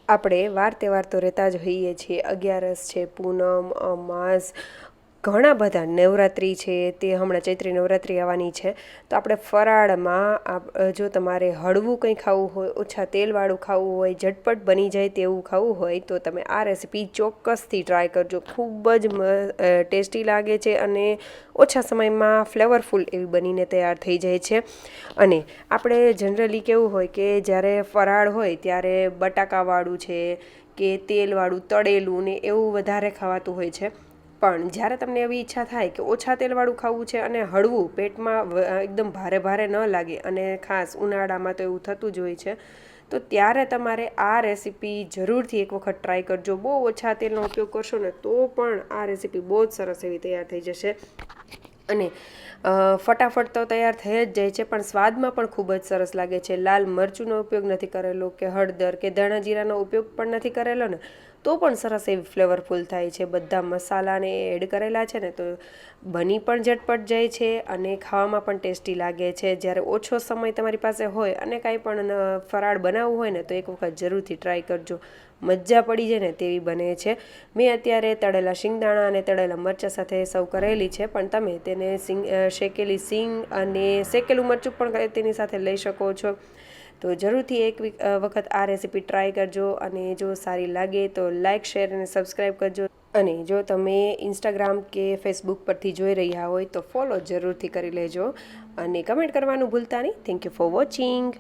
આપણે વાર તહેવાર તો રહેતા જ હોઈએ છીએ. 11 છે, પૂનમ, અમાસ, ઘણા બધા નવરાત્રિ છે, તે હમણાં ચૈત્રી નવરાત્રિ આવવાની છે. તો આપણે ફરાળમાં જો તમારે હળવું કંઈ ખાવું હોય, ઓછા તેલવાળું ખાવું હોય, ઝટપટ બની જાય તેવું ખાવું હોય તો તમે આ રેસીપી ચોક્કસથી ટ્રાય કરજો. ખૂબ જ ટેસ્ટી લાગે છે અને ઓછા સમયમાં ફ્લેવરફુલ એવી બનીને તૈયાર થઈ જાય છે. અને આપણે જનરલી કેવું હોય કે જ્યારે ફરાળ હોય ત્યારે બટાકાવાળું છે કે તેલવાળું તળેલું ને એવું વધારે ખાવાતું હોય છે. પણ જ્યારે તમને એવી ઈચ્છા થાય કે ઓછા તેલવાળું ખાવું છે અને હળવું પેટમાં એકદમ ભારે ભારે ન લાગે, અને ખાસ ઉનાળામાં તો એવું થતું જ હોય છે, તો ત્યારે તમારે આ રેસીપી જરૂરથી એક વખત ટ્રાય કરજો. બહુ ઓછા તેલનો ઉપયોગ કરશો ને તો પણ આ રેસીપી બહુ જ સરસ એવી તૈયાર થઈ જશે. અને ફટાફટ તો તૈયાર થઈ જ જાય છે, પણ સ્વાદમાં પણ ખૂબ જ સરસ લાગે છે. લાલ મરચુંનો ઉપયોગ નથી કરેલો કે હળદર કે ધાણા જીરાનો ઉપયોગ પણ નથી કરેલો ને તો પણ સરસ એવી ફ્લેવરફુલ થાય છે. બધા મસાલાને એડ કરેલા છે ને તો બની પણ ઝટપટ જાય છે અને ખાવામાં પણ ટેસ્ટી લાગે છે. જ્યારે ઓછો સમય તમારી પાસે હોય અને કાંઈ પણ ફરાળ બનાવવું હોય ને તો એક વખત જરૂરથી ટ્રાય કરજો. મજા પડી જાય ને તેવી બને છે. મેં અત્યારે તળેલા શિંગદાણા અને તળેલા મરચાં સાથે સર્વ કરેલી છે, પણ તમે તેને શેકેલી સિંગ અને શેકેલું મરચું પણ તેની સાથે લઈ શકો છો. તો જરૂરથી એક વખત આ રેસીપી ટ્રાય કરજો, અને જો સારી લાગે તો લાઇક, શેર અને સબસ્ક્રાઈબ કરજો. અને જો તમે ઇન્સ્ટાગ્રામ કે ફેસબુક પરથી જોઈ રહ્યા હોય તો ફોલો જરૂરથી કરી લેજો અને કમેન્ટ કરવાનું ભૂલતા નહીં. Thank you for watching.